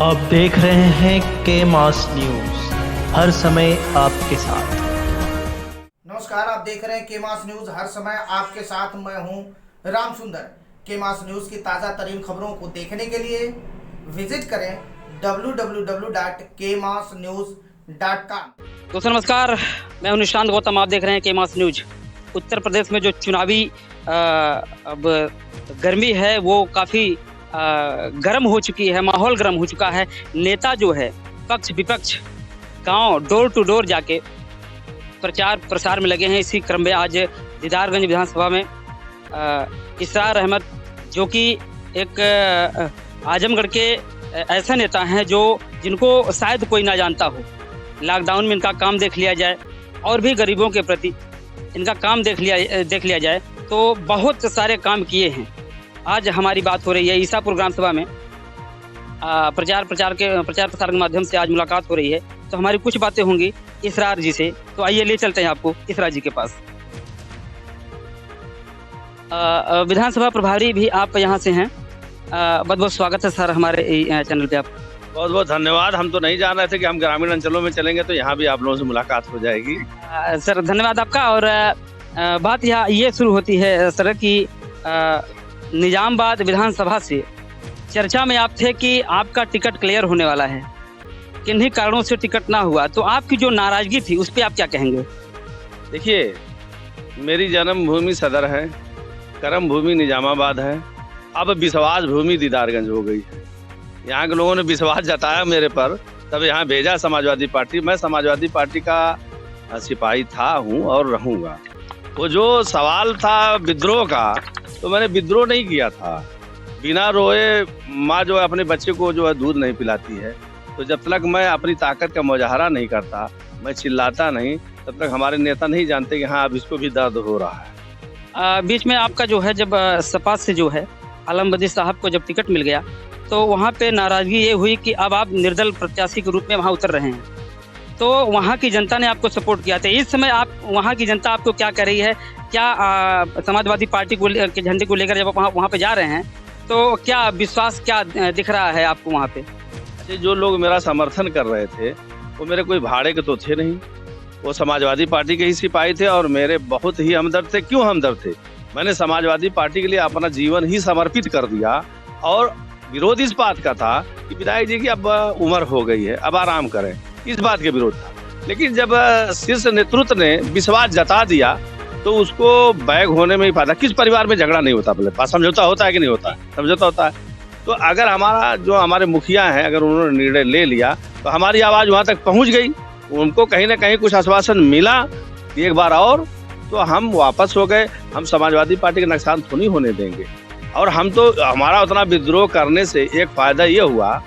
आप देख रहे हैं के मास न्यूज, हर समय आपके साथ। नमस्कार, आप देख रहे हैं के मास न्यूज, हर समय आपके साथ। मैं हूं राम सुंदर। के मास न्यूज की ताज़ा तरीन खबरों को देखने के लिए विजिट करें www.kmasnews.com। दोस्तों नमस्कार, मैं हूं निशांत गौतम। आप देख रहे हैं के मास न्यूज। उत्तर प्रदेश में जो चुनावी अब गर्मी है वो काफ़ी गर्म हो चुकी है, माहौल गर्म हो चुका है। नेता जो है पक्ष विपक्ष गांव डोर टू डोर जाके प्रचार प्रसार में लगे हैं। इसी क्रम में आज दीदारगंज विधानसभा में इसरार अहमद, जो कि एक आजमगढ़ के ऐसे नेता हैं जिनको शायद कोई ना जानता हो। लॉकडाउन में इनका काम देख लिया जाए और भी गरीबों के प्रति इनका काम देख लिया जाए तो बहुत सारे काम किए हैं। आज हमारी बात हो रही है ईसापुर ग्राम सभा में प्रचार प्रसार के माध्यम से आज मुलाकात हो रही है। तो हमारी कुछ बातें होंगी इसरार जी से। तो आइए ले चलते हैं आपको इसरार जी के पास। विधानसभा प्रभारी भी आप यहाँ से हैं। बहुत बहुत स्वागत है सर हमारे चैनल पे। आप बहुत बहुत धन्यवाद। हम तो नहीं जान रहे थे कि हम ग्रामीण अंचलों में चलेंगे, तो यहाँ भी आप लोगों से मुलाकात हो जाएगी। सर धन्यवाद आपका। और बात यहाँ ये शुरू होती है सर कि निजामबाद विधानसभा से चर्चा में आप थे कि आपका टिकट क्लियर होने वाला है, किन्हीं कारणों से टिकट ना हुआ। तो आपकी जो नाराजगी थी उस पर आप क्या कहेंगे? देखिए, मेरी जन्मभूमि सदर है, कर्म भूमि निजामाबाद है, अब विश्वास भूमि दीदारगंज हो गई है। यहाँ के लोगों ने विश्वास जताया मेरे पर, तब यहाँ भेजा समाजवादी पार्टी। मैं समाजवादी पार्टी का सिपाही हूँ और रहूँगा। वो जो सवाल था विद्रोह का, तो मैंने विद्रोह नहीं किया था। बिना रोए माँ जो है अपने बच्चे को जो है दूध नहीं पिलाती है। तो जब तक मैं अपनी ताकत का मुजाहरा नहीं करता, मैं चिल्लाता नहीं, तब तक हमारे नेता नहीं जानते कि हाँ अब इसको भी दर्द हो रहा है। बीच में आपका जो है जब सपा से जो है आलम बदी साहब को जब टिकट मिल गया तो वहाँ पे नाराजगी ये हुई कि अब आप निर्दल प्रत्याशी के रूप में वहाँ उतर रहे हैं। तो वहाँ की जनता ने आपको सपोर्ट किया था। इस समय आप वहाँ की जनता आपको क्या कर रही है? क्या समाजवादी पार्टी के झंडे को लेकर जब आप वहाँ पे जा रहे हैं तो क्या विश्वास क्या दिख रहा है आपको वहाँ पे? जो लोग मेरा समर्थन कर रहे थे वो मेरे कोई भाड़े के तो थे नहीं, वो समाजवादी पार्टी के ही सिपाही थे और मेरे बहुत ही हमदर्द थे। क्यों हमदर्द थे? मैंने समाजवादी पार्टी के लिए अपना जीवन ही समर्पित कर दिया। और विरोध इस बात का था कि विधायक जी की अब उम्र हो गई है, अब आराम करें, इस बात के विरोध था। लेकिन जब शीर्ष नेतृत्व ने विश्वास जता दिया तो उसको बैग होने में ही फायदा। किस परिवार में झगड़ा नहीं होता? पहले समझौता होता है कि नहीं होता है? समझौता होता है। तो अगर हमारे मुखिया हैं, अगर उन्होंने निर्णय ले लिया तो हमारी आवाज़ वहाँ तक पहुँच गई, उनको कहीं ना कहीं कुछ आश्वासन मिला एक बार और, तो हम वापस हो गए। हम समाजवादी पार्टी का नुकसान तो नहीं होने देंगे। और हम तो हमारा उतना विद्रोह करने से एक फायदा ये हुआ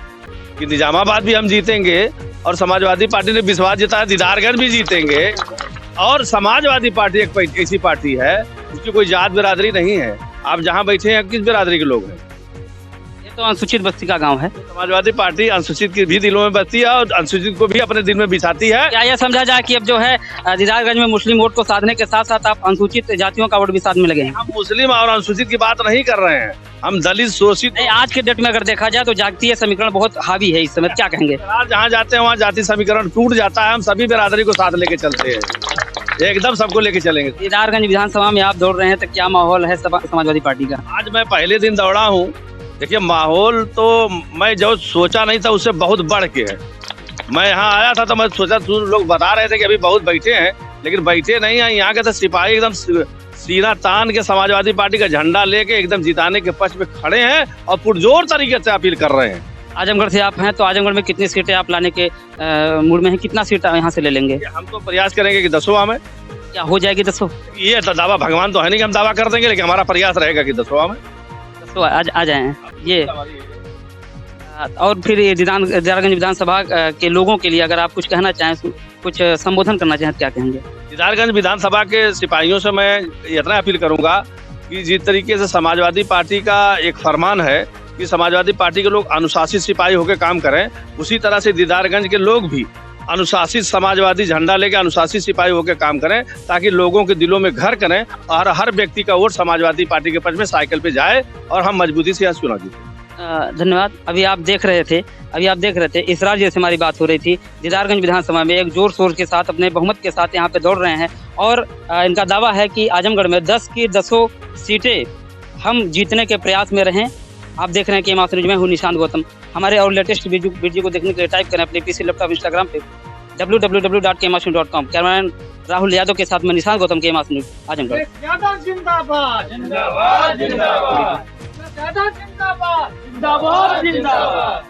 कि निजामाबाद भी हम जीतेंगे और समाजवादी पार्टी ने विश्वास जताया दीदारगंज भी जीतेंगे। और समाजवादी पार्टी एक ऐसी पार्टी है उसकी कोई जात बिरादरी नहीं है। आप जहाँ बैठे हैं किस बिरादरी के लोग हैं? ये तो अनुसूचित बस्ती का गांव है। समाजवादी पार्टी अनुसूचित की भी दिलों में बसती है और अनुसूचित को भी अपने दिल में बिछाती है। क्या यह समझा जाए कि अब जो है दीदारगंज में मुस्लिम वोट को साधने के साथ साथ आप अनुसूचित जातियों का वोट भी साधने लगे हैं? हम मुस्लिम और अनुसूचित की बात नहीं कर रहे हैं, हम दलित शोषित। आज के डेट में अगर देखा जाए तो जातीय समीकरण बहुत हावी है इस समय, क्या कहेंगे? जहाँ जाते हैं वहाँ जाति समीकरण टूट जाता है। हम सभी बिरादरी को साथ लेके चलते हैं, एकदम सबको लेके चलेंगे। दीदारगंज विधानसभा में आप दौड़ रहे हैं तो क्या माहौल है समाजवादी पार्टी का? आज मैं पहले दिन दौड़ा हूँ। देखिए, माहौल तो मैं जो सोचा नहीं था उससे बहुत बढ़ के है। मैं यहाँ आया था तो मैं सोचा, लोग बता रहे थे कि अभी बहुत बैठे हैं, लेकिन बैठे नहीं हैं। यहाँ के तो सिपाही एकदम सीना तान के समाजवादी पार्टी का झंडा लेके एकदम जिताने के पक्ष में खड़े हैं और पुरजोर तरीके से अपील कर रहे हैं। आजमगढ़ से आप हैं तो आजमगढ़ में कितनी सीटें आप लाने के मूड में हैं? कितना सीट यहाँ से ले लेंगे? हम तो प्रयास करेंगे कि 10वां में। क्या हो जाएगी 10? ये तो दावा भगवान तो है नहीं कि हम दावा कर देंगे, लेकिन हमारा प्रयास रहेगा कि 10वां में 10 आ जाए ये। और फिर ये दीदारगंज विधानसभा के लोगों के लिए अगर आप कुछ कहना चाहें, कुछ संबोधन करना चाहें, क्या कहेंगे? दीदारगंज विधानसभा के सिपाहियों से मैं इतना अपील करूंगा कि जिस तरीके से समाजवादी पार्टी का एक फरमान है कि समाजवादी पार्टी के लोग अनुशासित सिपाही होकर काम करें, उसी तरह से दीदारगंज के लोग भी अनुशासित समाजवादी झंडा लेकर अनुशासित सिपाही होकर काम करें, ताकि लोगों के दिलों में घर करें और हर व्यक्ति का वोट समाजवादी पार्टी के पक्ष में साइकिल पे जाए और हम मजबूती से यहाँ चुनाव जीतें। धन्यवाद। अभी आप देख रहे थे इसरार जी से हमारी बात हो रही थी। दीदारगंज विधानसभा में एक जोर शोर के साथ अपने बहुमत के साथ यहाँ पे दौड़ रहे हैं और इनका दावा है कि आजमगढ़ में 10 की 10 सीटें हम जीतने के प्रयास में रहें। आप देख रहे हैं कि न्यूज में हूँ निशांत गौतम। हमारे और लेटेस्ट वीडियो को देखने के लिए टाइप करें अपने पीसी लैपटॉप इंस्टाग्राम पे www.kmasnews.com। कैमरामैन राहुल यादव के साथ मैं निशांत गौतम, केमास न्यूज आजमगढ़। जिंदाबाद जिंदाबाद जिंदाबाद जिंदाबाद जिंदाबाद जिंदाबाद।